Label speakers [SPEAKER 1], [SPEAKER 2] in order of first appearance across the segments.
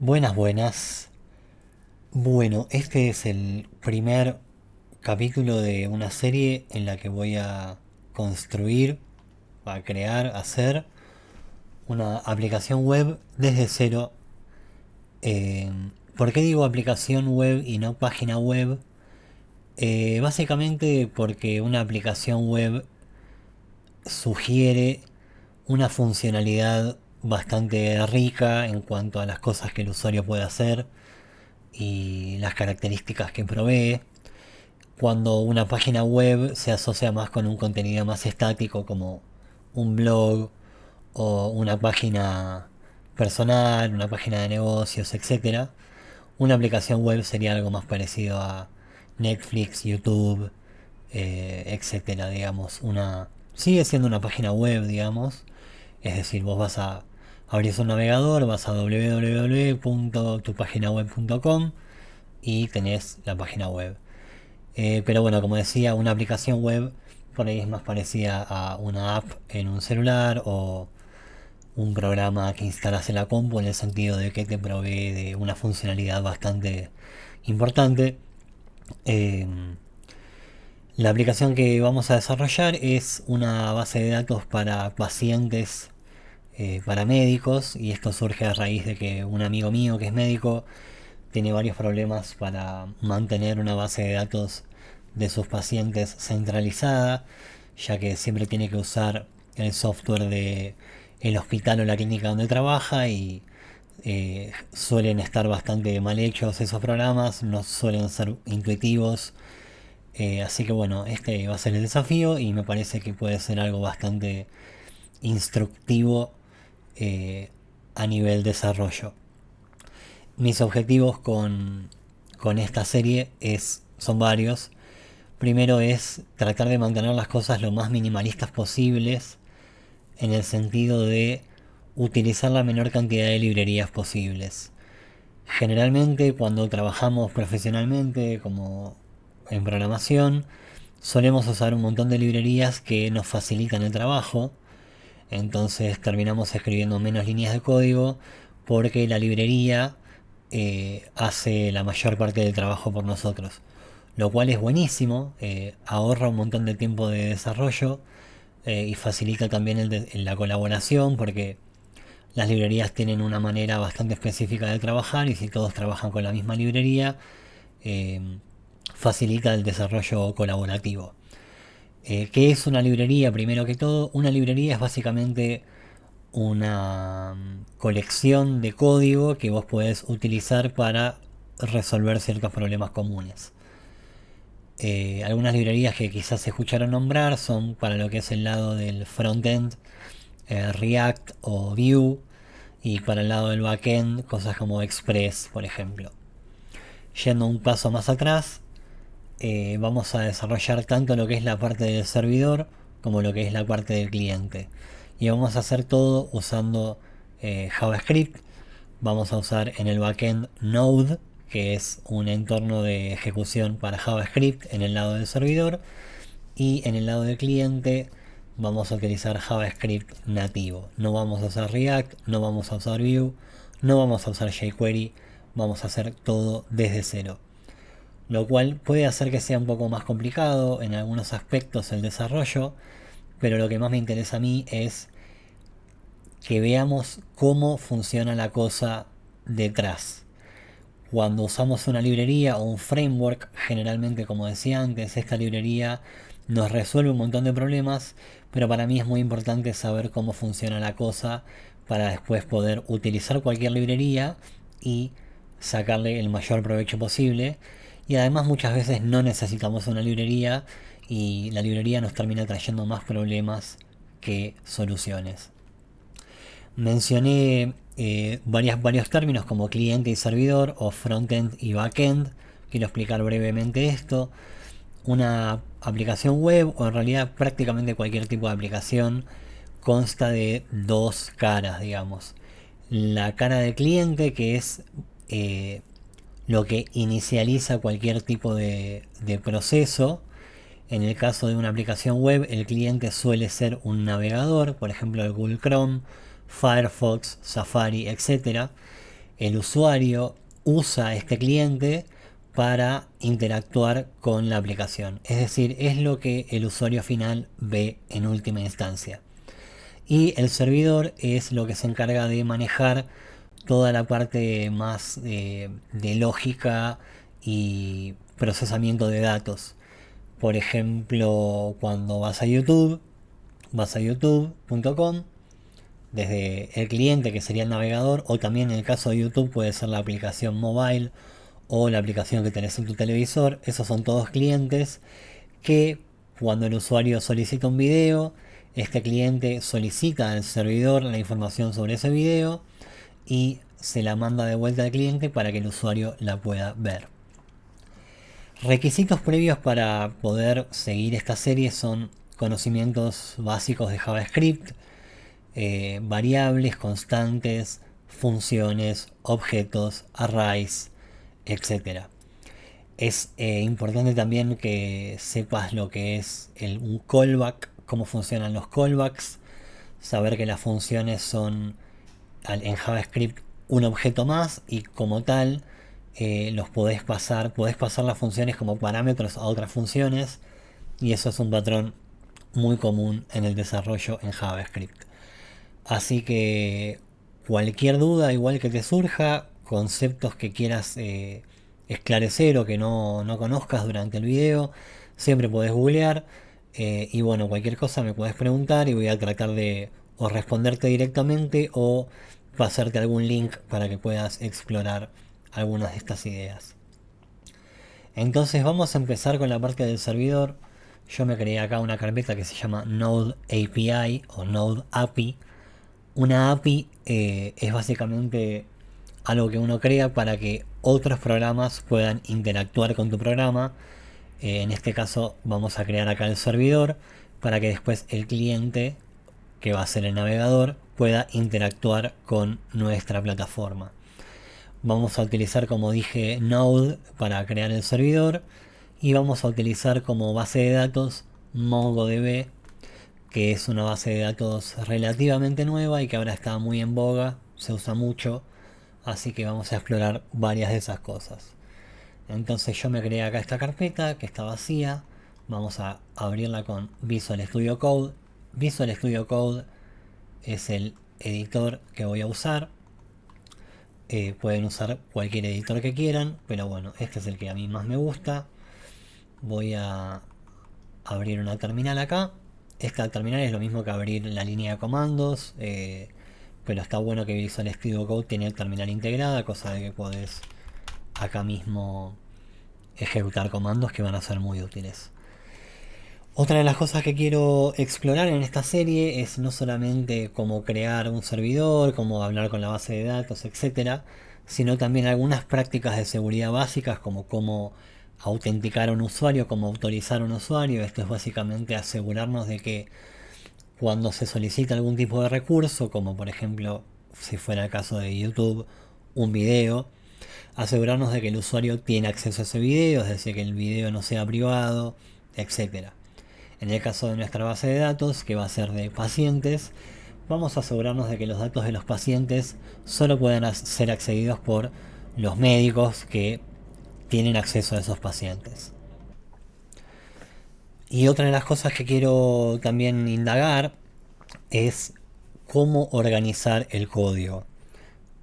[SPEAKER 1] Buenas, buenas. Bueno, este es el primer capítulo de una serie en la que voy a construir, a crear, hacer una aplicación web desde cero. Eh, ¿Por qué digo aplicación web y no página web? Básicamente porque una aplicación web sugiere una funcionalidad bastante rica en cuanto a las cosas que el usuario puede hacer y las características que provee. Cuando una página web se asocia más con un contenido más estático como un blog o una página personal, una página de negocios, etcétera. Una aplicación web sería algo más parecido a Netflix, YouTube, etcétera, digamos. Sigue siendo una página web, digamos. Es decir, vos vas a abrir un navegador, vas a www.tupaginaweb.com y tenés la página web. Pero bueno, como decía, una aplicación web por ahí es más parecida a una app en un celular o un programa que instalas en la compu, en el sentido de que te provee de una funcionalidad bastante importante. Eh, la aplicación que vamos a desarrollar es una base de datos para pacientes, para médicos, y esto surge a raíz de que un amigo mío que es médico tiene varios problemas para mantener una base de datos de sus pacientes centralizada, ya que siempre tiene que usar el software de el hospital o la clínica donde trabaja y suelen estar bastante mal hechos esos programas, no suelen ser intuitivos. Así que bueno, este va a ser el desafío y me parece que puede ser algo bastante instructivo eh, a nivel desarrollo. Mis objetivos con esta serie son varios. Primero es tratar de mantener las cosas lo más minimalistas posibles, en el sentido de utilizar la menor cantidad de librerías posibles. Generalmente cuando trabajamos profesionalmente como en programación, solemos usar un montón de librerías que nos facilitan el trabajo, entonces terminamos escribiendo menos líneas de código porque la librería hace la mayor parte del trabajo por nosotros. Lo cual es buenísimo, ahorra un montón de tiempo de desarrollo y facilita también la colaboración porque las librerías tienen una manera bastante específica de trabajar y si todos trabajan con la misma librería, eh, facilita el desarrollo colaborativo. ¿Qué es una librería? Primero que todo, una librería es básicamente una colección de código que vos podés utilizar para resolver ciertos problemas comunes. Algunas librerías que quizás se escucharon nombrar son para lo que es el lado del frontend, React o Vue, y para el lado del backend cosas como Express, por ejemplo. Yendo un paso más atrás, vamos a desarrollar tanto lo que es la parte del servidor como lo que es la parte del cliente. Y vamos a hacer todo usando JavaScript. Vamos a usar en el backend Node, que es un entorno de ejecución para JavaScript en el lado del servidor. Y en el lado del cliente vamos a utilizar JavaScript nativo. No vamos a usar React, no vamos a usar Vue, no vamos a usar jQuery. Vamos a hacer todo desde cero, lo cual puede hacer que sea un poco más complicado en algunos aspectos el desarrollo, pero lo que más me interesa a mí es que veamos cómo funciona la cosa detrás. Cuando usamos una librería o un framework, generalmente, como decía antes, esta librería nos resuelve un montón de problemas, pero para mí es muy importante saber cómo funciona la cosa para después poder utilizar cualquier librería y sacarle el mayor provecho posible. Y además muchas veces no necesitamos una librería y la librería nos termina trayendo más problemas que soluciones. Mencioné varios términos como cliente y servidor o frontend y backend. Quiero explicar brevemente esto. Una aplicación web, o en realidad prácticamente cualquier tipo de aplicación, consta de dos caras, digamos. La cara de cliente, que es eh, lo que inicializa cualquier tipo de proceso. En el caso de una aplicación web, el cliente suele ser un navegador, por ejemplo el Google Chrome, Firefox, Safari, etcétera. el usuario usa este cliente para interactuar con la aplicación. Es decir, es lo que el usuario final ve en última instancia. Y el servidor es lo que se encarga de manejar toda la parte más de lógica y procesamiento de datos. Por ejemplo, cuando vas a youtube.com, desde el cliente que sería el navegador, o también en el caso de YouTube puede ser la aplicación mobile o la aplicación que tenés en tu televisor. Esos son todos clientes que cuando el usuario solicita un video, este cliente solicita al servidor la información sobre ese video y se la manda de vuelta al cliente para que el usuario la pueda ver. Requisitos previos para poder seguir esta serie son conocimientos básicos de JavaScript, variables, constantes, funciones, objetos, arrays, etc. Es importante también que sepas lo que es un callback, cómo funcionan los callbacks, saber que las funciones son en JavaScript un objeto más y como tal los podés pasar las funciones como parámetros a otras funciones, y eso es un patrón muy común en el desarrollo en JavaScript. Así que cualquier duda igual que te surja, conceptos que quieras esclarecer o que no conozcas durante el video, siempre podés googlear. Y bueno, cualquier cosa me podés preguntar y voy a tratar de o responderte directamente o pasarte algún link para que puedas explorar algunas de estas ideas. Entonces vamos a empezar con la parte del servidor. Yo me creé acá una carpeta que se llama Node API o Node API. Una API es básicamente algo que uno crea para que otros programas puedan interactuar con tu programa. En este caso vamos a crear acá el servidor para que después el cliente, que va a ser el navegador, pueda interactuar con nuestra plataforma. Vamos a utilizar, como dije, Node para crear el servidor y vamos a utilizar como base de datos MongoDB, que es una base de datos relativamente nueva y que ahora está muy en boga, se usa mucho, así que vamos a explorar varias de esas cosas. Entonces yo me creé acá esta carpeta que está vacía, vamos a abrirla con Visual Studio Code. Visual Studio Code es el editor que voy a usar. Pueden usar cualquier editor que quieran, pero bueno, este es el que a mí más me gusta. Voy a abrir una terminal acá. Esta terminal es lo mismo que abrir la línea de comandos, pero está bueno que Visual Studio Code tiene terminal integrada, cosa de que podés acá mismo ejecutar comandos que van a ser muy útiles. Otra de las cosas que quiero explorar en esta serie es no solamente cómo crear un servidor, cómo hablar con la base de datos, etcétera, sino también algunas prácticas de seguridad básicas como cómo autenticar a un usuario, cómo autorizar a un usuario. Esto es básicamente asegurarnos de que cuando se solicita algún tipo de recurso, como por ejemplo si fuera el caso de YouTube, un video, asegurarnos de que el usuario tiene acceso a ese video, es decir, que el video no sea privado, etcétera. En el caso de nuestra base de datos, que va a ser de pacientes, vamos a asegurarnos de que los datos de los pacientes solo puedan ser accedidos por los médicos que tienen acceso a esos pacientes. Y otra de las cosas que quiero también indagar es cómo organizar el código.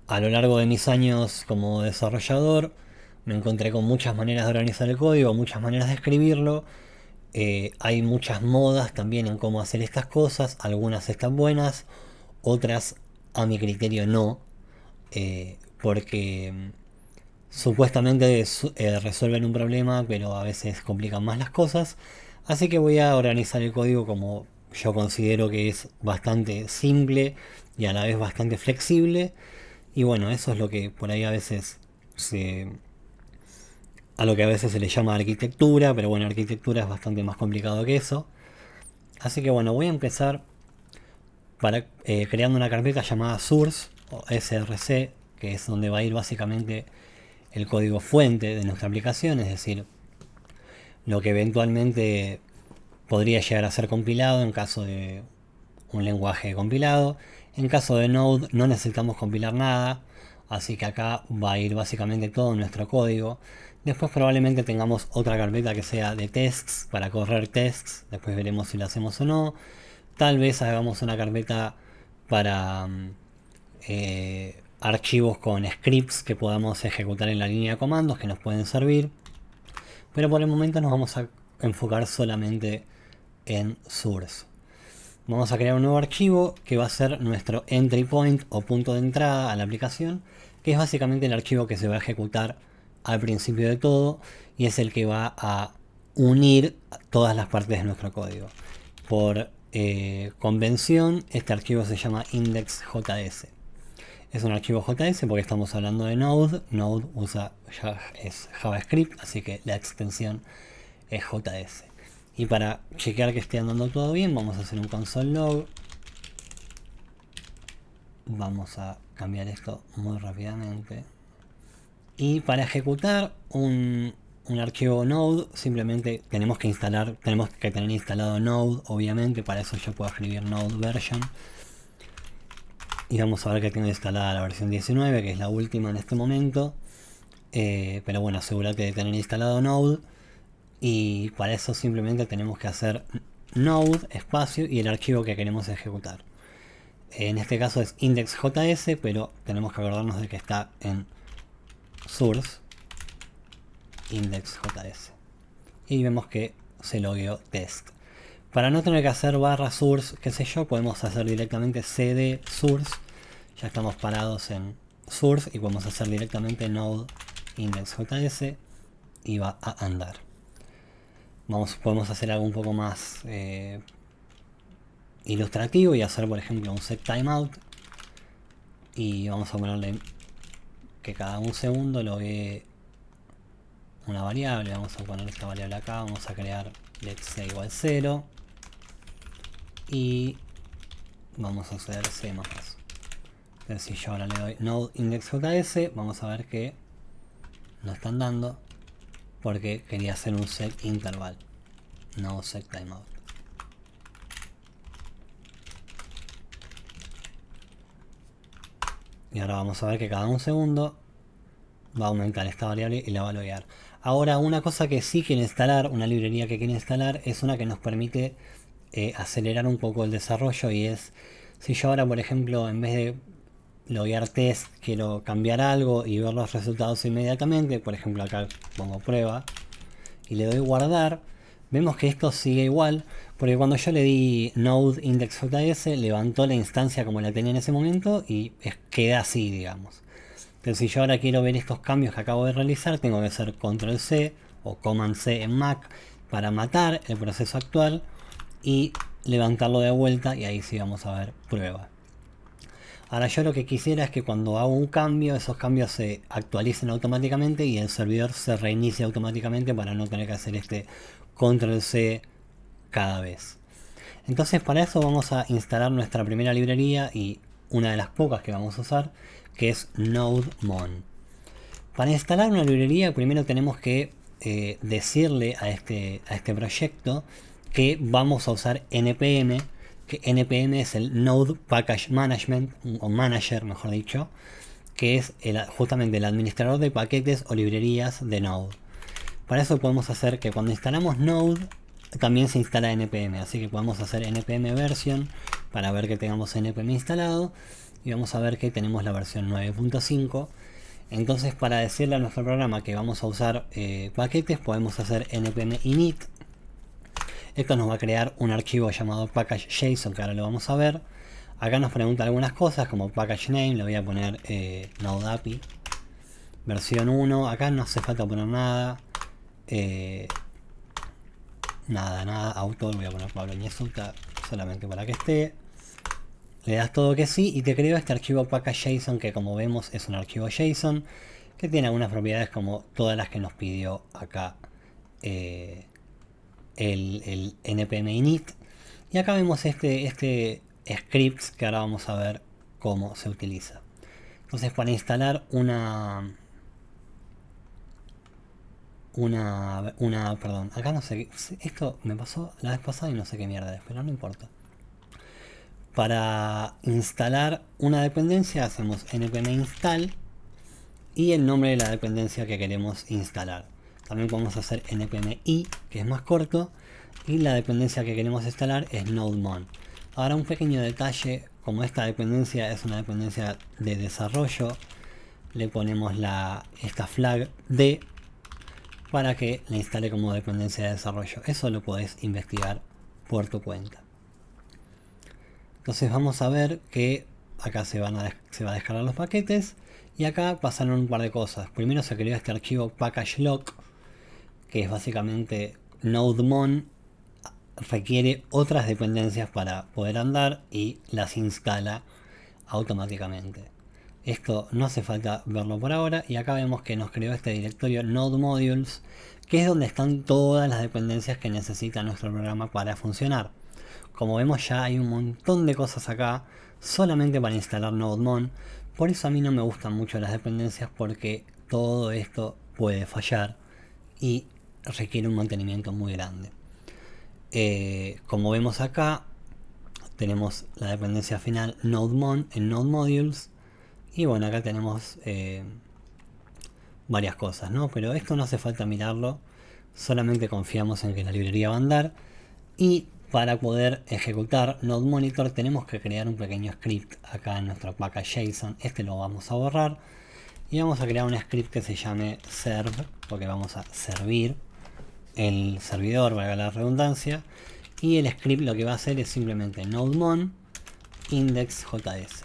[SPEAKER 1] A lo largo de mis años como desarrollador me encontré con muchas maneras de organizar el código, muchas maneras de escribirlo. Hay muchas modas también en cómo hacer estas cosas, algunas están buenas, otras a mi criterio no, porque supuestamente resuelven un problema, pero a veces complican más las cosas. Así que voy a organizar el código como yo considero que es bastante simple y a la vez bastante flexible. Y bueno, eso es lo que por ahí a veces a lo que a veces se le llama arquitectura, pero bueno, arquitectura es bastante más complicado que eso. Así que bueno, voy a empezar creando una carpeta llamada source o src, que es donde va a ir básicamente el código fuente de nuestra aplicación, es decir, lo que eventualmente podría llegar a ser compilado en caso de un lenguaje compilado. En caso de Node no necesitamos compilar nada, Así que acá va a ir básicamente todo nuestro código. Después probablemente tengamos otra carpeta que sea de tests, para correr tests. Después veremos si lo hacemos o no. Tal vez hagamos una carpeta para archivos con scripts que podamos ejecutar en la línea de comandos que nos pueden servir. Pero por el momento nos vamos a enfocar solamente en source. Vamos a crear un nuevo archivo que va a ser nuestro entry point o punto de entrada a la aplicación, que es básicamente el archivo que se va a ejecutar al principio de todo y es el que va a unir todas las partes de nuestro código. Por convención, este archivo se llama index.js. Es un archivo JS porque estamos hablando de Node. Node es JavaScript, así que la extensión es JS. Y para chequear que esté andando todo bien, vamos a hacer un console log. Vamos a cambiar esto muy rápidamente. Y para ejecutar un archivo Node, simplemente tenemos que tener instalado Node, obviamente. Para eso yo puedo escribir Node version. Y vamos a ver que tengo instalada la versión 19, que es la última en este momento. Pero bueno, asegúrate de tener instalado Node. Y para eso simplemente tenemos que hacer node, espacio y el archivo que queremos ejecutar. En este caso es index.js, pero tenemos que acordarnos de que está en source index.js. Y vemos que se logueó test. Para no tener que hacer barra source, qué sé yo, podemos hacer directamente cd source. Ya estamos parados en source y podemos hacer directamente node index.js y va a andar. Podemos hacer algo un poco más ilustrativo y hacer, por ejemplo, un set timeout. Y vamos a ponerle que cada un segundo loguee una variable. Vamos a poner esta variable acá. Vamos a crear let's say igual 0. Y vamos a hacer C++. Entonces si yo ahora le doy node index.js, vamos a ver que no están dando. Porque quería hacer un set interval, no set timeout. Y ahora vamos a ver que cada un segundo va a aumentar esta variable y la va a loguear. Ahora, una cosa que sí quiere instalar, una librería que quiere instalar, es una que nos permite acelerar un poco el desarrollo. Y es, si yo ahora, por ejemplo, en vez de loguear test, quiero cambiar algo y ver los resultados inmediatamente, por ejemplo acá pongo prueba y le doy guardar, vemos que esto sigue igual, porque cuando yo le di node index.js levantó la instancia como la tenía en ese momento y queda así, digamos. Pero si yo ahora quiero ver estos cambios que acabo de realizar, tengo que hacer control C o command C en Mac para matar el proceso actual y levantarlo de vuelta, y ahí sí vamos a ver prueba. Ahora yo lo que quisiera es que cuando hago un cambio, esos cambios se actualicen automáticamente y el servidor se reinicie automáticamente para no tener que hacer este control C cada vez. Entonces para eso vamos a instalar nuestra primera librería y una de las pocas que vamos a usar, que es NodeMon. Para instalar una librería primero tenemos que decirle a este proyecto que vamos a usar npm, que npm es el Node Package Management, o Manager mejor dicho, que es justamente el administrador de paquetes o librerías de Node. Para eso podemos hacer que cuando instalamos Node también se instala npm, así que podemos hacer npm version para ver que tengamos npm instalado y vamos a ver que tenemos la versión 9.5. Entonces para decirle a nuestro programa que vamos a usar paquetes, podemos hacer npm init. Esto nos va a crear un archivo llamado package.json, que ahora lo vamos a ver. Acá nos pregunta algunas cosas como package name, le voy a poner Node API versión 1. Acá no hace falta poner nada. Nada, autor, voy a poner Pablo Ñezuta solamente para que esté. Le das todo que sí y te creo este archivo package.json, que como vemos es un archivo JSON que tiene algunas propiedades como todas las que nos pidió acá el npm init. Y acá vemos este script que ahora vamos a ver cómo se utiliza. Entonces para instalar perdón, acá no sé, esto me pasó la vez pasada y no sé qué mierda es, pero no importa. Para instalar una dependencia hacemos npm install y el nombre de la dependencia que queremos instalar. También podemos hacer npm i, que es más corto, y la dependencia que queremos instalar es nodemon. Ahora un pequeño detalle, como esta dependencia es una dependencia de desarrollo, le ponemos esta flag d para que la instale como dependencia de desarrollo. Eso lo podés investigar por tu cuenta. Entonces vamos a ver que acá se va a descargar los paquetes y acá pasaron un par de cosas. Primero se creó este archivo package.lock, que es básicamente nodemon requiere otras dependencias para poder andar y las instala automáticamente. Esto no hace falta verlo por ahora, y acá vemos que nos creó este directorio node modules, que es donde están todas las dependencias que necesita nuestro programa para funcionar. Como vemos, ya hay un montón de cosas acá solamente para instalar nodemon. Por eso a mí no me gustan mucho las dependencias, porque todo esto puede fallar y requiere un mantenimiento muy grande. Como vemos acá, tenemos la dependencia final nodemon en node modules, y bueno, acá tenemos varias cosas, ¿no? Pero esto no hace falta mirarlo, solamente confiamos en que la librería va a andar. Y para poder ejecutar node monitor tenemos que crear un pequeño script acá en nuestro package.json. Este lo vamos a borrar y vamos a crear un script que se llame serve, porque vamos a servir el servidor, valga la redundancia. Y el script lo que va a hacer es simplemente nodemon index.js.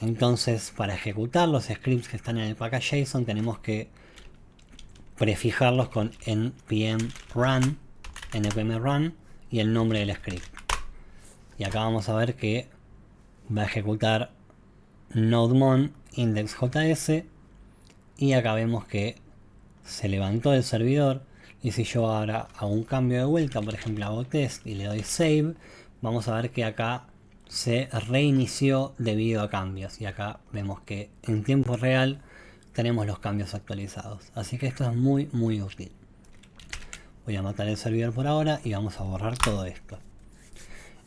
[SPEAKER 1] Entonces, para ejecutar los scripts que están en el package.json tenemos que prefijarlos con npm run y el nombre del script. Y acá vamos a ver que va a ejecutar nodemon index.js, y acá vemos que se levantó el servidor. Y si yo ahora hago un cambio de vuelta, por ejemplo hago test y le doy save, vamos a ver que acá se reinició debido a cambios, y acá vemos que en tiempo real tenemos los cambios actualizados. Así que esto es muy útil. Voy a matar el servidor por ahora y vamos a borrar todo esto.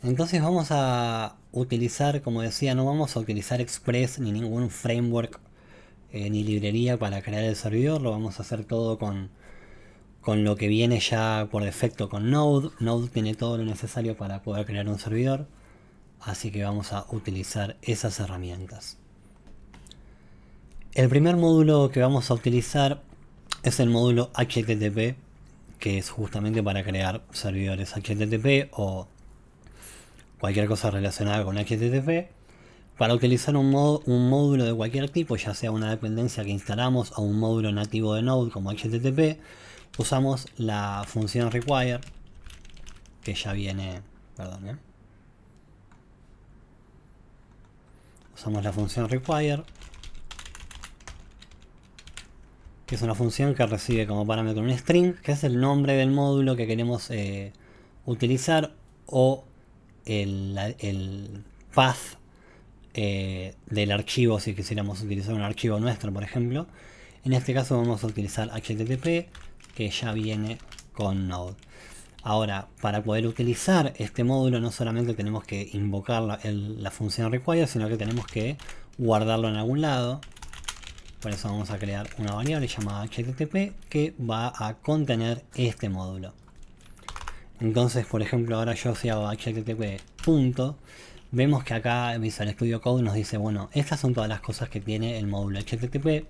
[SPEAKER 1] Entonces vamos a utilizar, como decía, no vamos a utilizar Express ni ningún framework ni librería para crear el servidor. Lo vamos a hacer todo con lo que viene ya por defecto con Node. Node tiene todo lo necesario para poder crear un servidor, así que vamos a utilizar esas herramientas. El primer módulo que vamos a utilizar es el módulo HTTP, que es justamente para crear servidores HTTP o cualquier cosa relacionada con HTTP. Para utilizar un módulo de cualquier tipo, ya sea una dependencia que instalamos o un módulo nativo de Node como HTTP, usamos la función require, que ya viene, usamos la función require, que es una función que recibe como parámetro un string, que es el nombre del módulo que queremos utilizar, o el path del archivo, si quisiéramos utilizar un archivo nuestro, por ejemplo. En este caso vamos a utilizar HTTP, que ya viene con Node. Ahora, para poder utilizar este módulo no solamente tenemos que invocar la función require, sino que tenemos que guardarlo en algún lado. Por eso vamos a crear una variable llamada HTTP que va a contener este módulo. Entonces, por ejemplo, ahora yo si hago http punto, vemos que acá Visual Studio Code nos dice, bueno, estas son todas las cosas que tiene el módulo HTTP.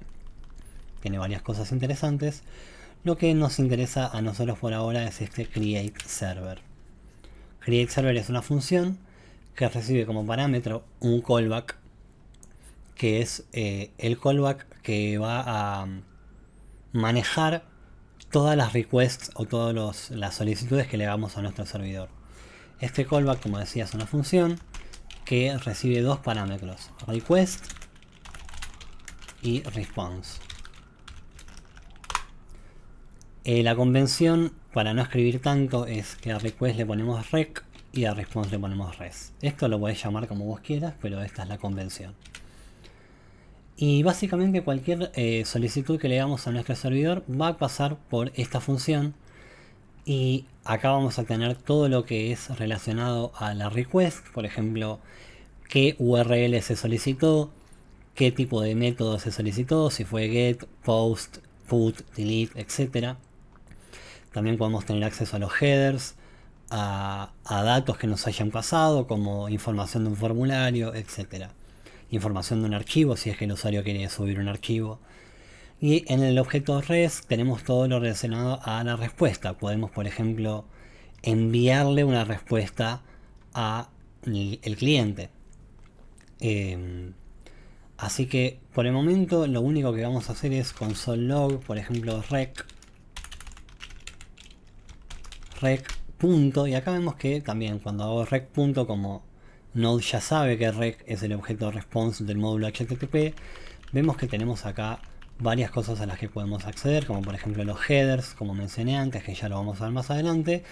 [SPEAKER 1] Tiene varias cosas interesantes. Lo que nos interesa a nosotros por ahora es este create server. Create server es una función que recibe como parámetro un callback, que es el callback que va a manejar todas las requests o todas las solicitudes que le hagamos a nuestro servidor. Este callback, como decía, es una función que recibe dos parámetros, request y response. La convención para no escribir tanto es que a request le ponemos rec y a response le ponemos res. Esto lo podés llamar como vos quieras, pero esta es la convención. Y básicamente cualquier solicitud que le hagamos a nuestro servidor va a pasar por esta función, y acá vamos a tener todo lo que es relacionado a la request, por ejemplo, qué URL se solicitó, qué tipo de método se solicitó, si fue get, post, put, delete, etc. También podemos tener acceso a los headers, a datos que nos hayan pasado, como información de un formulario, etc. Información de un archivo, si es que el usuario quiere subir un archivo. Y en el objeto REST tenemos todo lo relacionado a la respuesta. Podemos, por ejemplo, enviarle una respuesta a el cliente. Así que por el momento lo único que vamos a hacer es console log, por ejemplo rec punto, y acá vemos que también cuando hago rec punto, como Node ya sabe que rec es el objeto response del módulo HTTP, vemos que tenemos acá varias cosas a las que podemos acceder, como por ejemplo los headers, como mencioné antes, que ya lo vamos a ver más adelante.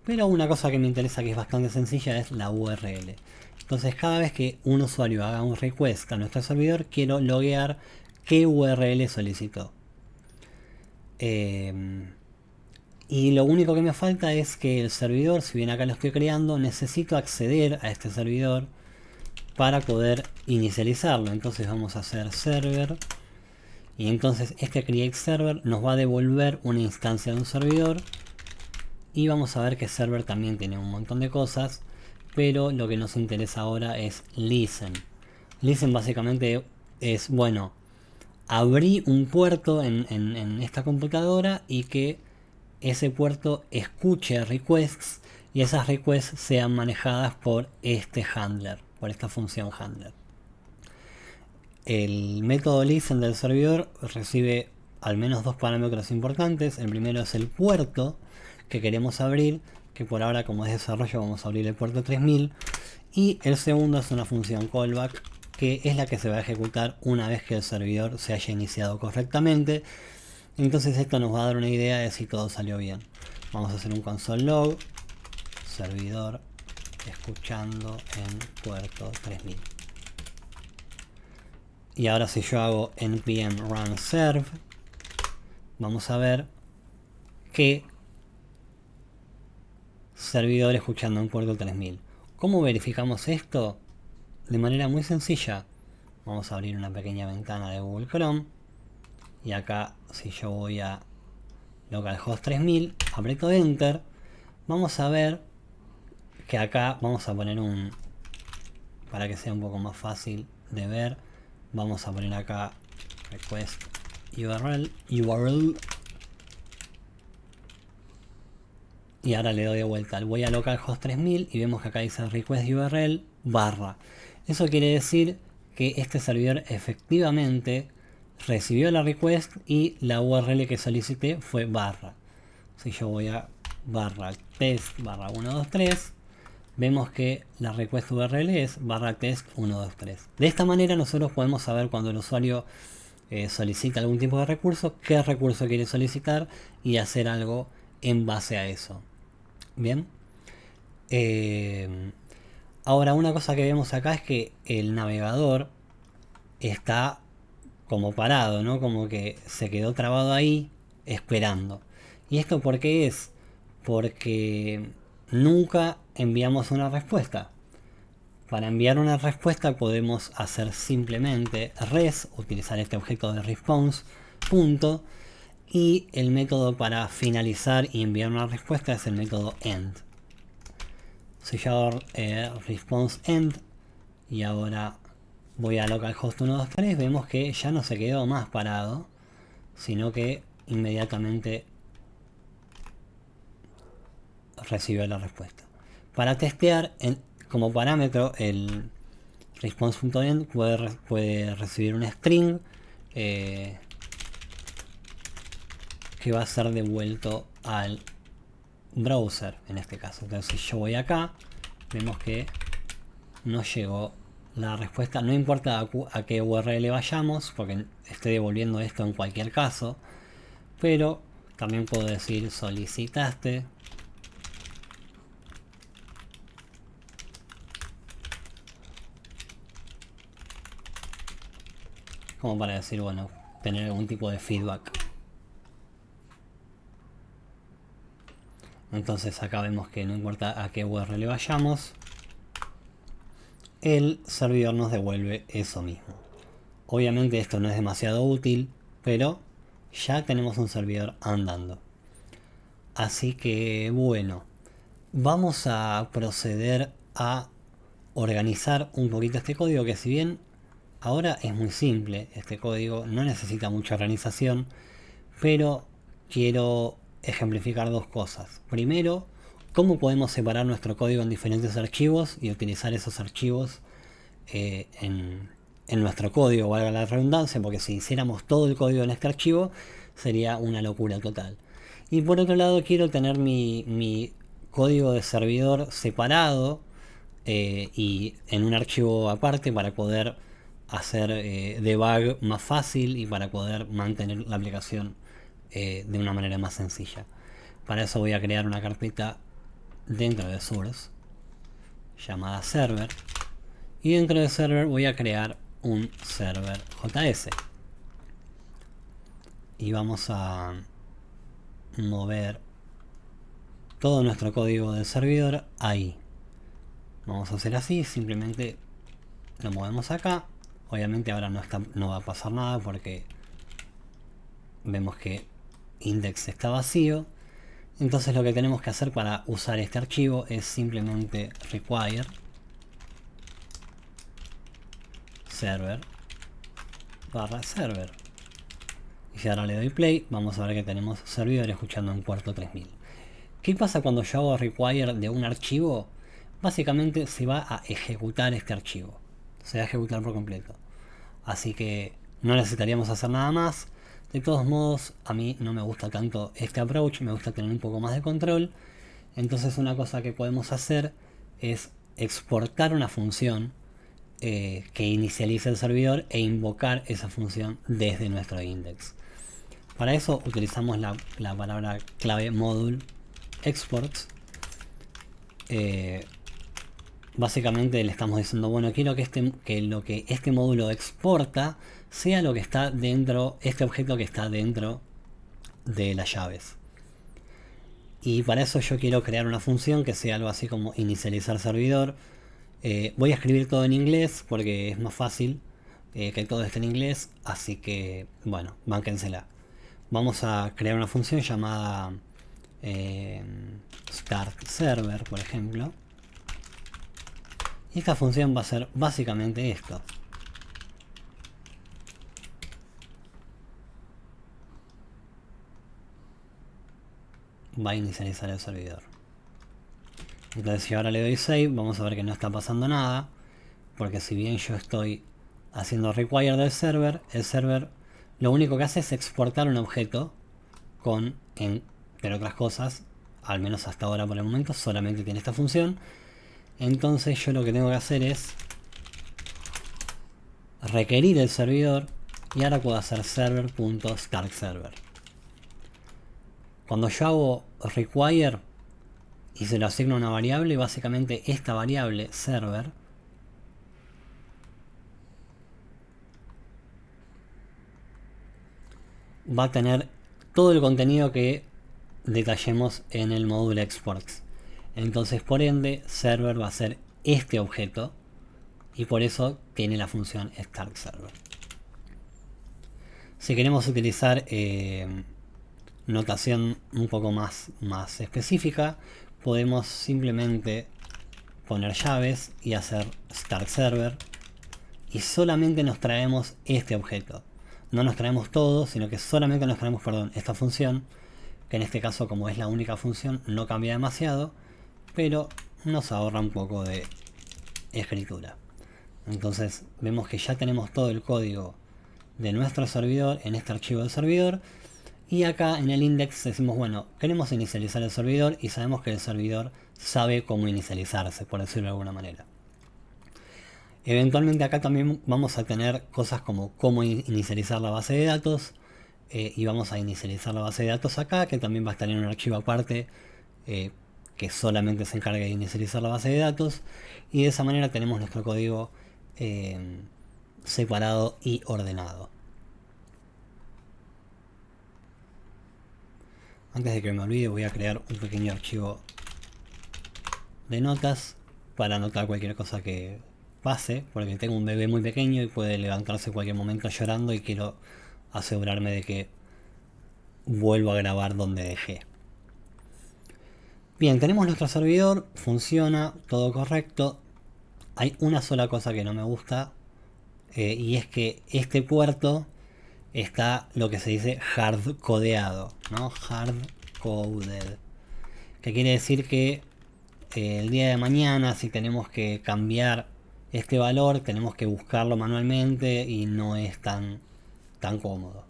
[SPEAKER 1] Pero una cosa que me interesa, que es bastante sencilla, es la URL. Entonces cada vez que un usuario haga un request a nuestro servidor, quiero loguear qué URL solicitó. Y lo único que me falta es que el servidor, si bien acá lo estoy creando, necesito acceder a este servidor para poder inicializarlo. Entonces vamos a hacer server, y entonces este create server nos va a devolver una instancia de un servidor. Y vamos a ver que server también tiene un montón de cosas, pero lo que nos interesa ahora es listen. Listen básicamente es, bueno, abrí un puerto en esta computadora y que ese puerto escuche requests, y esas requests sean manejadas por este handler, por esta función handler. El método listen del servidor recibe al menos dos parámetros importantes. El primero es el puerto que queremos abrir, que por ahora, como es desarrollo, vamos a abrir el puerto 3000. Y el segundo es una función callback, que es la que se va a ejecutar una vez que el servidor se haya iniciado correctamente. Entonces esto nos va a dar una idea de si todo salió bien. Vamos a hacer un console log, servidor escuchando en puerto 3000. Y ahora si yo hago npm run serve, vamos a ver que servidor escuchando en puerto 3000. ¿Cómo verificamos esto? De manera muy sencilla. Vamos a abrir una pequeña ventana de Google Chrome. Y acá, si yo voy a localhost 3000, aprieto enter, vamos a ver que acá vamos a poner un, para que sea un poco más fácil de ver, vamos a poner acá request URL, y ahora le doy de vuelta, voy a localhost 3000 y vemos que acá dice request URL barra. Eso quiere decir que este servidor efectivamente recibió la request y la URL que solicité fue barra. Si yo voy a barra test barra 123, vemos que la request URL es barra test 123. De esta manera nosotros podemos saber cuando el usuario solicita algún tipo de recurso, qué recurso quiere solicitar, y hacer algo en base a eso. Bien. Ahora, una cosa que vemos acá es que el navegador está como parado, ¿no? Como que se quedó trabado ahí esperando. ¿Y esto por qué es? Porque nunca enviamos una respuesta. Para enviar una respuesta podemos hacer simplemente res, utilizar este objeto de response, punto, y el método para finalizar y enviar una respuesta es el método end. Si yo hago response end y ahora voy a localhost 123, vemos que ya no se quedó más parado, sino que inmediatamente recibió la respuesta. Para testear, como parámetro, el response.end puede recibir un string que va a ser devuelto al browser en este caso. Entonces, si yo voy acá, vemos que no llegó la respuesta. No importa a qué URL vayamos, porque estoy devolviendo esto en cualquier caso, pero también puedo decir solicitaste como para decir, bueno, tener algún tipo de feedback. Entonces acá vemos que no importa a qué URL vayamos, el servidor nos devuelve eso mismo. Obviamente esto no es demasiado útil, pero ya tenemos un servidor andando. Así que bueno, vamos a proceder a organizar un poquito este código, que si bien ahora es muy simple, este código no necesita mucha organización, pero quiero ejemplificar dos cosas. Primero, cómo podemos separar nuestro código en diferentes archivos y utilizar esos archivos en nuestro código, valga la redundancia, porque si hiciéramos todo el código en este archivo sería una locura total. Y por otro lado, quiero tener mi código de servidor separado y en un archivo aparte para poder hacer debug más fácil y para poder mantener la aplicación de una manera más sencilla. Para eso voy a crear una carpeta dentro de Source llamada server, y dentro de server voy a crear un server JS y vamos a mover todo nuestro código del servidor ahí. Vamos a hacer así, simplemente lo movemos acá. Obviamente ahora no va a pasar nada porque vemos que index está vacío. Entonces lo que tenemos que hacer para usar este archivo es simplemente require server barra server. Y si ahora le doy play, vamos a ver que tenemos servidor escuchando en puerto 3000. ¿Qué pasa cuando yo hago require de un archivo? Básicamente se va a ejecutar este archivo. Se va a ejecutar por completo. Así que no necesitaríamos hacer nada más. De todos modos, a mí no me gusta tanto este approach, me gusta tener un poco más de control. Entonces una cosa que podemos hacer es exportar una función que inicialice el servidor e invocar esa función desde nuestro index. Para eso utilizamos la palabra clave module exports. Básicamente le estamos diciendo, bueno, quiero que lo que este módulo exporta sea lo que está dentro, este objeto que está dentro de las llaves. Y para eso yo quiero crear una función que sea algo así como inicializar servidor. Voy a escribir todo en inglés porque es más fácil que todo esté en inglés, así que bueno, bánquensela. Vamos a crear una función llamada start server, por ejemplo. Y esta función va a ser básicamente esto. Va a inicializar el servidor. Entonces si ahora le doy save, vamos a ver que no está pasando nada. Porque si bien yo estoy haciendo require del server, el server lo único que hace es exportar un objeto con, entre otras cosas, al menos hasta ahora por el momento, solamente tiene esta función. Entonces yo lo que tengo que hacer es requerir el servidor y ahora puedo hacer server.startServer. Cuando yo hago require y se lo asigno a una variable, básicamente esta variable server va a tener todo el contenido que detallemos en el módulo exports. Entonces por ende server va a ser este objeto y por eso tiene la función startServer. Si queremos utilizar notación un poco más específica, podemos simplemente poner llaves y hacer startServer y solamente nos traemos este objeto. No nos traemos todo, sino que solamente nos traemos, esta función, que en este caso, como es la única función, no cambia demasiado, pero nos ahorra un poco de escritura. Entonces vemos que ya tenemos todo el código de nuestro servidor en este archivo del servidor, y acá en el index decimos, bueno, queremos inicializar el servidor y sabemos que el servidor sabe cómo inicializarse, por decirlo de alguna manera. Eventualmente acá también vamos a tener cosas como cómo inicializar la base de datos, y vamos a inicializar la base de datos acá, que también va a estar en un archivo aparte que solamente se encarga de inicializar la base de datos, y de esa manera tenemos nuestro código separado y ordenado. Antes de que me olvide, voy a crear un pequeño archivo de notas para anotar cualquier cosa que pase, porque tengo un bebé muy pequeño y puede levantarse en cualquier momento llorando y quiero asegurarme de que vuelvo a grabar donde dejé. Bien, tenemos nuestro servidor, funciona, todo correcto. Hay una sola cosa que no me gusta, y es que este puerto está lo que se dice hard codeado, ¿no? Hard coded. Que quiere decir que el día de mañana, si tenemos que cambiar este valor, tenemos que buscarlo manualmente y no es tan cómodo.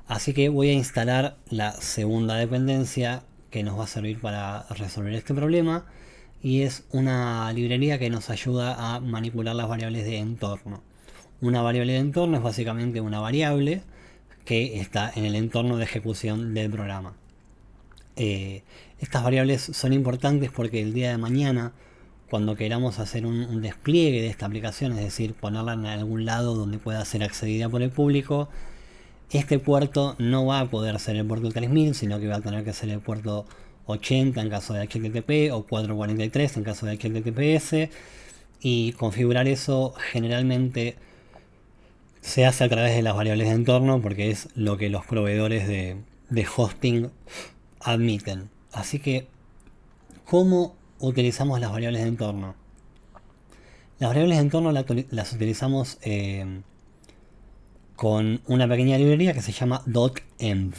[SPEAKER 1] Así que voy a instalar la segunda dependencia que nos va a servir para resolver este problema, y es una librería que nos ayuda a manipular las variables de entorno. Una variable de entorno es básicamente una variable que está en el entorno de ejecución del programa. Estas variables son importantes porque el día de mañana, cuando queramos hacer un despliegue de esta aplicación, es decir, ponerla en algún lado donde pueda ser accedida por el público, este puerto no va a poder ser el puerto 3000, sino que va a tener que ser el puerto 80 en caso de HTTP o 443 en caso de HTTPS, y configurar eso generalmente se hace a través de las variables de entorno porque es lo que los proveedores de hosting admiten. Así que, ¿cómo utilizamos las variables de entorno? Las variables de entorno las utilizamos con una pequeña librería que se llama .env.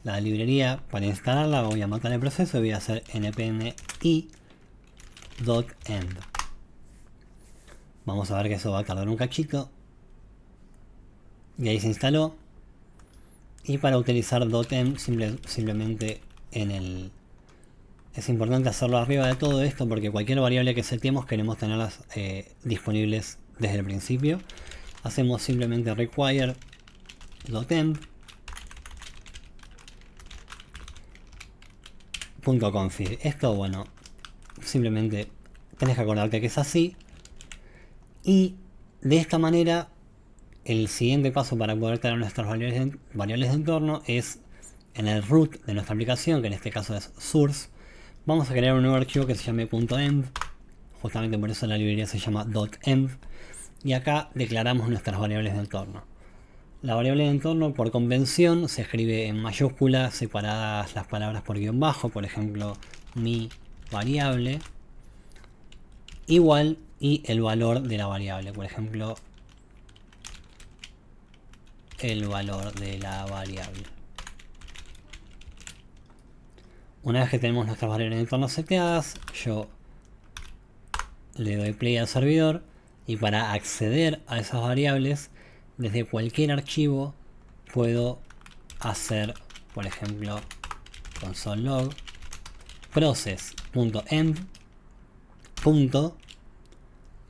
[SPEAKER 1] La librería, para instalarla, voy a matar el proceso y voy a hacer npm i .env. Vamos a ver que eso va a tardar un cachito. Y ahí se instaló. Y para utilizar .env simplemente es importante hacerlo arriba de todo esto porque cualquier variable que setemos queremos tenerlas disponibles desde el principio. Hacemos simplemente require .env .config. Esto, bueno, simplemente tenés que acordarte que es así. Y de esta manera, el siguiente paso para poder tener nuestras variables de entorno es en el root de nuestra aplicación, que en este caso es source. Vamos a crear un nuevo archivo que se llame .env. Justamente por eso la librería se llama .env. Y acá declaramos nuestras variables de entorno. La variable de entorno, por convención, se escribe en mayúsculas, separadas las palabras por guión bajo. Por ejemplo, mi variable igual y el valor de la variable. Por ejemplo, el valor de la variable. Una vez que tenemos nuestras variables de entorno seteadas, yo le doy play al servidor, y para acceder a esas variables desde cualquier archivo puedo hacer, por ejemplo, console log process.env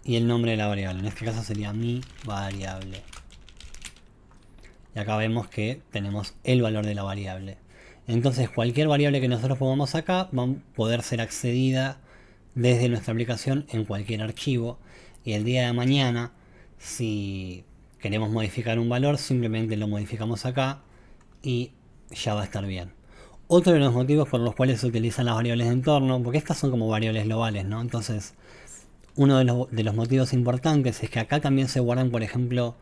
[SPEAKER 1] y el nombre de la variable. En este caso sería mi variable. Y acá vemos que tenemos el valor de la variable. Entonces cualquier variable que nosotros pongamos acá va a poder ser accedida desde nuestra aplicación en cualquier archivo. Y el día de mañana, si queremos modificar un valor, simplemente lo modificamos acá y ya va a estar bien. Otro de los motivos por los cuales se utilizan las variables de entorno, porque estas son como variables globales, ¿no? Entonces, uno de los motivos importantes es que acá también se guardan, por ejemplo,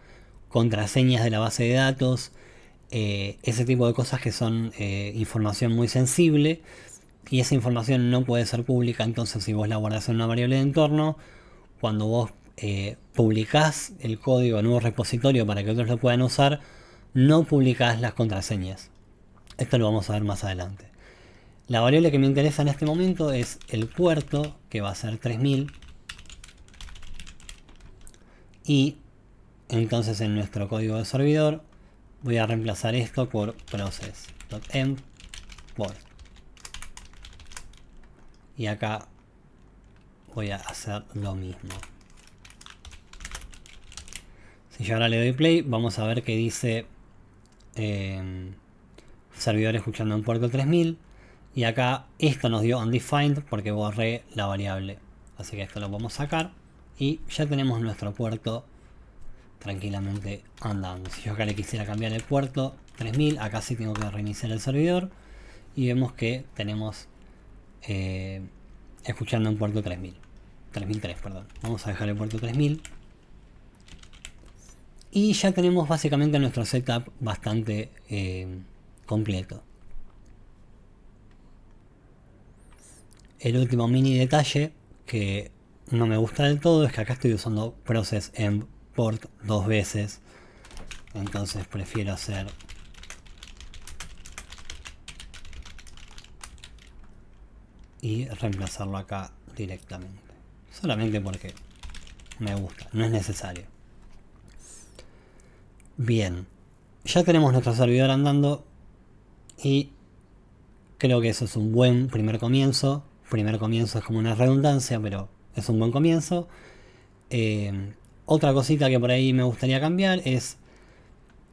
[SPEAKER 1] contraseñas de la base de datos, ese tipo de cosas que son información muy sensible, y esa información no puede ser pública. Entonces, si vos la guardás en una variable de entorno, cuando vos publicás el código en un repositorio para que otros lo puedan usar, no publicás las contraseñas. Esto lo vamos a ver más adelante. La variable que me interesa en este momento es el puerto, que va a ser 3000. Y entonces en nuestro código de servidor voy a reemplazar esto por process.env port. Y acá voy a hacer lo mismo. Si yo ahora le doy play, vamos a ver que dice servidor escuchando en puerto 3000. Y acá esto nos dio undefined porque borré la variable. Así que esto lo podemos sacar y ya tenemos nuestro puerto tranquilamente andando. Si yo acá le quisiera cambiar el puerto 3000, acá sí tengo que reiniciar el servidor y vemos que tenemos escuchando en puerto 3000. 3003, perdón. Vamos a dejar el puerto 3000. Y ya tenemos básicamente nuestro setup bastante completo. El último mini detalle que no me gusta del todo es que acá estoy usando process env port 2 veces. Entonces prefiero hacer y reemplazarlo acá directamente. Solamente porque me gusta, no es necesario. Bien, ya tenemos nuestro servidor andando y creo que eso es un buen primer comienzo. Primer comienzo es como una redundancia, pero es un buen comienzo. Otra cosita que por ahí me gustaría cambiar es,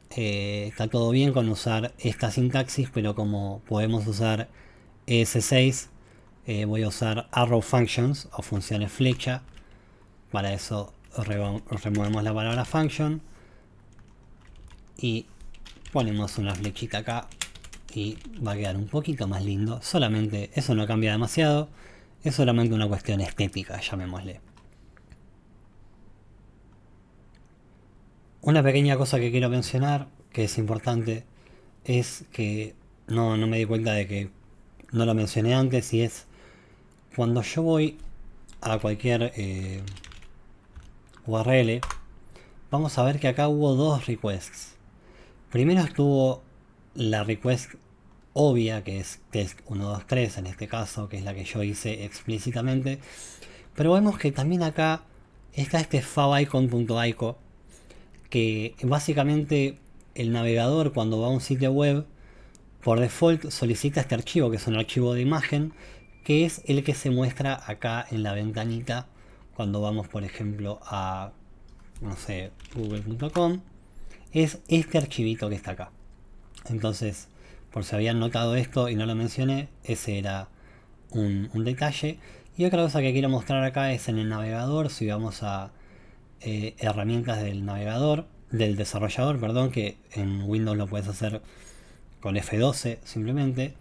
[SPEAKER 1] está todo bien con usar esta sintaxis, pero como podemos usar ES6, voy a usar arrow functions o funciones flecha. Para eso removemos la palabra function y ponemos una flechita acá y va a quedar un poquito más lindo. Solamente eso no cambia demasiado, es solamente una cuestión estética, llamémosle. Una pequeña cosa que quiero mencionar, que es importante, es que no me di cuenta de que no lo mencioné antes, y es cuando yo voy a cualquier URL, vamos a ver que acá hubo dos requests. Primero estuvo la request obvia, que es test123 en este caso, que es la que yo hice explícitamente, pero vemos que también acá está este favicon.ico, que básicamente el navegador, cuando va a un sitio web, por default solicita este archivo, que es un archivo de imagen, que es el que se muestra acá en la ventanita cuando vamos, por ejemplo, a, no sé, google.com. es este archivito que está acá. Entonces, por si habían notado esto y no lo mencioné, ese era un detalle. Y otra cosa que quiero mostrar acá es en el navegador. Si vamos a herramientas del navegador, del desarrollador, perdón, que en Windows lo puedes hacer con F12 simplemente,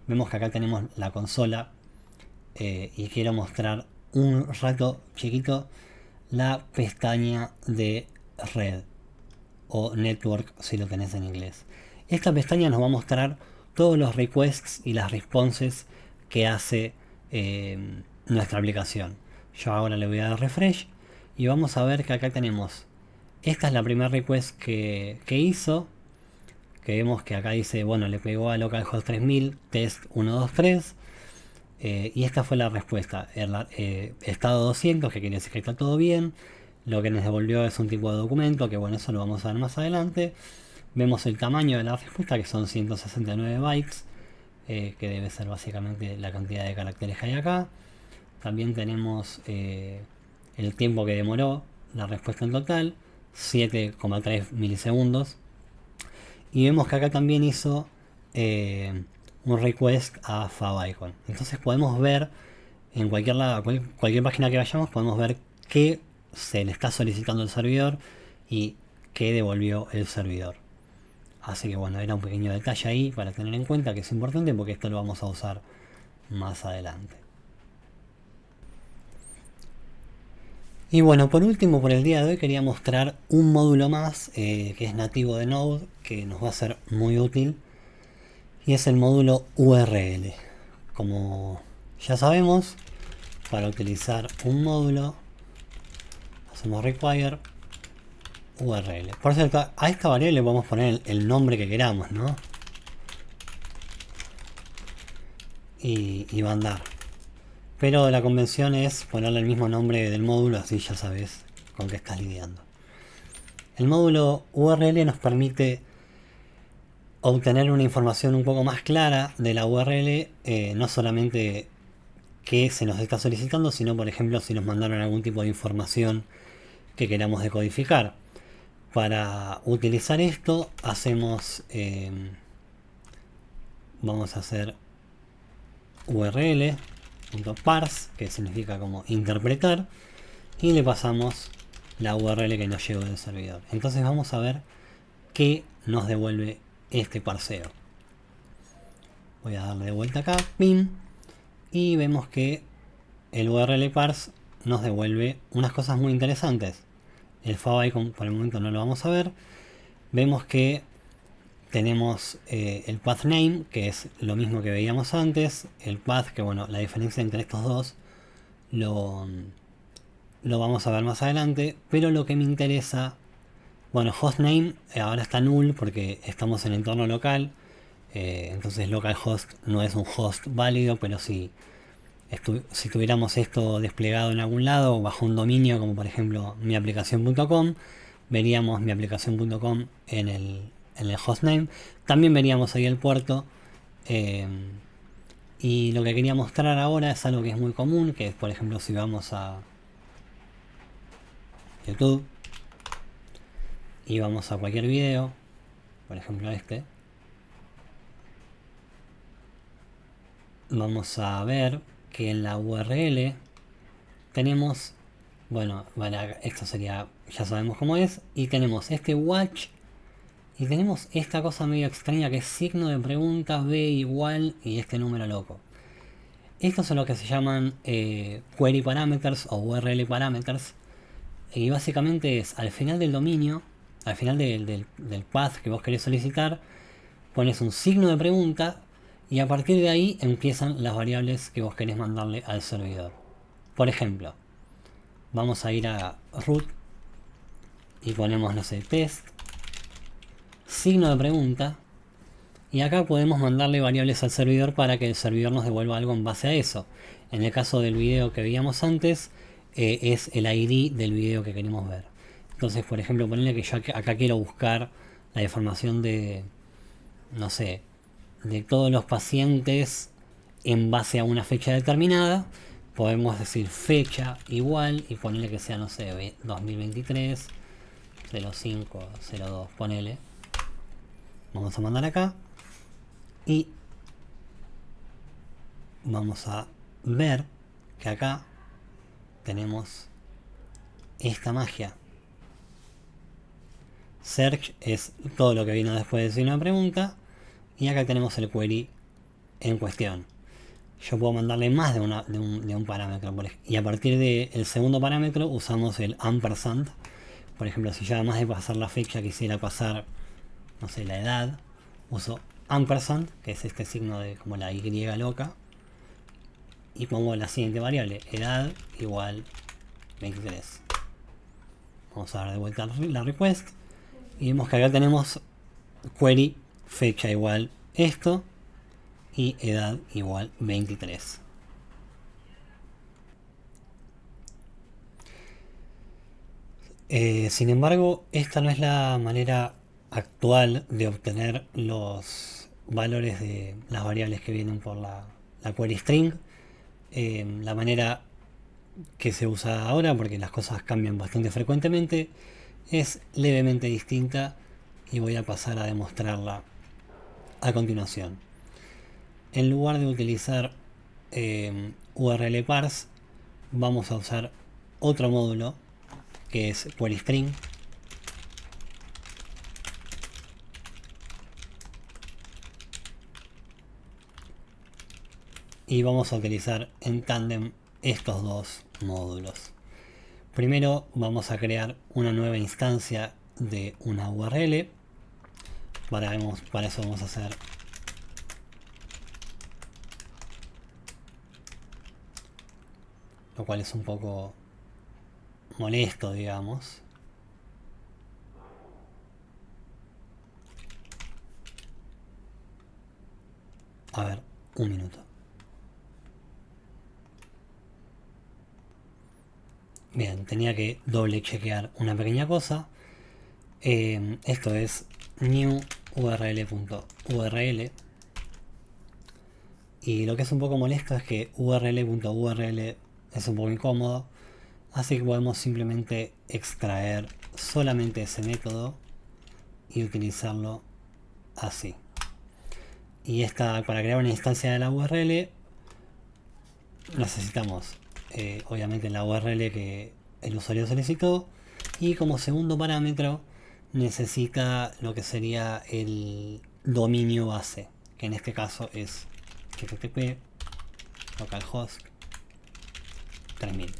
[SPEAKER 1] vemos que acá tenemos la consola, y quiero mostrar un rato chiquito la pestaña de red o network si lo tenés en inglés. Esta pestaña nos va a mostrar todos los requests y las responses que hace nuestra aplicación. Yo ahora le voy a dar refresh y vamos a ver que acá tenemos, esta es la primera request que hizo, que vemos que acá dice, bueno, le pegó a localhost 3000 test 123, y esta fue la respuesta, estado 200, que quiere decir que está todo bien. Lo que nos devolvió es un tipo de documento, que bueno, eso lo vamos a ver más adelante. Vemos el tamaño de la respuesta, que son 169 bytes, que debe ser básicamente la cantidad de caracteres que hay acá. También tenemos el tiempo que demoró la respuesta en total, 7,3 milisegundos. Y vemos que acá también hizo un request a favicon. Entonces podemos ver en cualquier lado, cualquier página que vayamos, podemos ver qué se le está solicitando el servidor y qué devolvió el servidor. Así que bueno, era un pequeño detalle ahí para tener en cuenta, que es importante porque esto lo vamos a usar más adelante. Y bueno, por último, por el día de hoy quería mostrar un módulo más que es nativo de Node, que nos va a ser muy útil, y es el módulo URL. Como ya sabemos, para utilizar un módulo hacemos require URL. Por cierto, a esta variable le podemos poner el nombre que queramos, ¿no? Y va a andar. Pero la convención es ponerle el mismo nombre del módulo, así ya sabes con qué estás lidiando. El módulo URL nos permite obtener una información un poco más clara de la URL, no solamente qué se nos está solicitando, sino por ejemplo si nos mandaron algún tipo de información que queramos decodificar. Para utilizar esto hacemos, vamos a hacer url.parse, que significa como interpretar, y le pasamos la URL que nos llegó del servidor. Entonces vamos a ver qué nos devuelve este parseo. Voy a darle de vuelta acá, pin, y vemos que el URL parse nos devuelve unas cosas muy interesantes. El favicon por el momento no lo vamos a ver. Vemos que tenemos el path name, que es lo mismo que veíamos antes. El path, que bueno, la diferencia entre estos dos lo vamos a ver más adelante. Pero lo que me interesa, bueno, hostname ahora está null porque estamos en entorno local. Entonces localhost no es un host válido, pero si tuviéramos esto desplegado en algún lado bajo un dominio como por ejemplo miaplicación.com, veríamos miaplicación.com en el hostname. También veríamos ahí el puerto. Y lo que quería mostrar ahora es algo que es muy común, que es por ejemplo si vamos a YouTube y vamos a cualquier video, por ejemplo este, vamos a ver que en la URL tenemos, bueno, esto sería, ya sabemos cómo es, y tenemos este watch y tenemos esta cosa medio extraña que es signo de preguntas b igual y este número loco. Estos son lo que se llaman query parameters o URL parameters, y básicamente es al final del dominio, al final del path que vos querés solicitar, pones un signo de pregunta y a partir de ahí empiezan las variables que vos querés mandarle al servidor. Por ejemplo, vamos a ir a root y ponemos, no sé, test, signo de pregunta, y acá podemos mandarle variables al servidor para que el servidor nos devuelva algo en base a eso. En el caso del video que veíamos antes, es el ID del video que queremos ver. Entonces, por ejemplo, ponerle que yo acá quiero buscar la información de, no sé, de todos los pacientes en base a una fecha determinada. Podemos decir fecha igual y ponerle que sea, no sé, 2023 0502, ponele. Vamos a mandar acá y vamos a ver que acá tenemos esta magia. Search es todo lo que vino después de decir una pregunta y acá tenemos el query en cuestión. Yo puedo mandarle más de un parámetro y a partir del segundo parámetro usamos el ampersand. Por ejemplo, si yo además de pasar la fecha quisiera pasar, no sé, la edad, uso ampersand, que es este signo de como la Y loca, y pongo la siguiente variable, edad igual 23. Vamos a dar de vuelta la request y vemos que acá tenemos query fecha igual esto y edad igual 23. Sin embargo, esta no es la manera actual de obtener los valores de las variables que vienen por la query string. La manera que se usa ahora, porque las cosas cambian bastante frecuentemente, es levemente distinta y voy a pasar a demostrarla a continuación. En lugar de utilizar URL parse, vamos a usar otro módulo que es query string. Y vamos a utilizar en tándem estos dos módulos. Primero vamos a crear una nueva instancia de una URL. Para eso vamos a hacer lo cual es un poco molesto, digamos. A ver, un minuto. Bien, tenía que doble chequear una pequeña cosa. Esto es new url.url. Y lo que es un poco molesto es que url.url es un poco incómodo. Así que podemos simplemente extraer solamente ese método y utilizarlo así. Y para crear una instancia de la URL necesitamos obviamente la URL que el usuario solicitó, y como segundo parámetro necesita lo que sería el dominio base, que en este caso es http localhost 3000.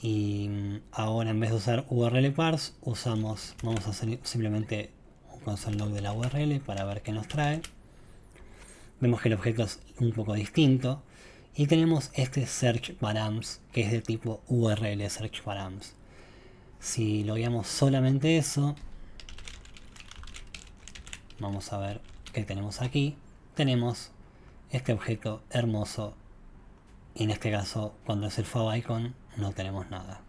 [SPEAKER 1] Y ahora en vez de usar URL parse, vamos a hacer simplemente un console log de la URL para ver qué nos trae. Vemos que el objeto es un poco distinto. Y tenemos este search params, que es de tipo URL search params. Si logueamos solamente eso, vamos a ver qué tenemos aquí. Tenemos este objeto hermoso. Y en este caso, cuando es el favicon, no tenemos nada.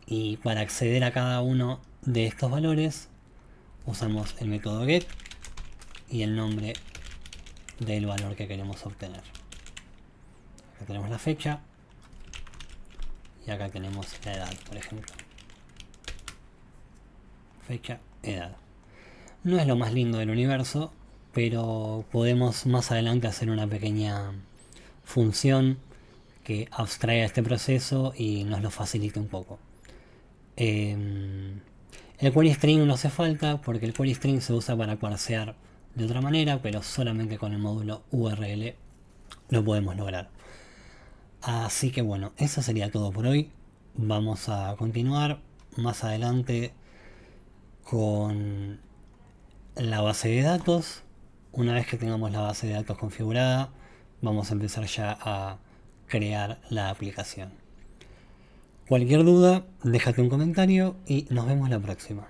[SPEAKER 1] Y para acceder a cada uno de estos valores, usamos el método get y el nombre del valor que queremos obtener. Acá tenemos la fecha y acá tenemos la edad, por ejemplo. Fecha, edad. No es lo más lindo del universo, pero podemos más adelante hacer una pequeña función que abstraiga este proceso y nos lo facilite un poco. El query string no hace falta porque el query string se usa para parsear de otra manera, pero solamente con el módulo URL lo podemos lograr. Así que bueno, eso sería todo por hoy. Vamos a continuar más adelante con la base de datos. Una vez que tengamos la base de datos configurada, vamos a empezar ya a crear la aplicación. Cualquier duda, déjate un comentario y nos vemos la próxima.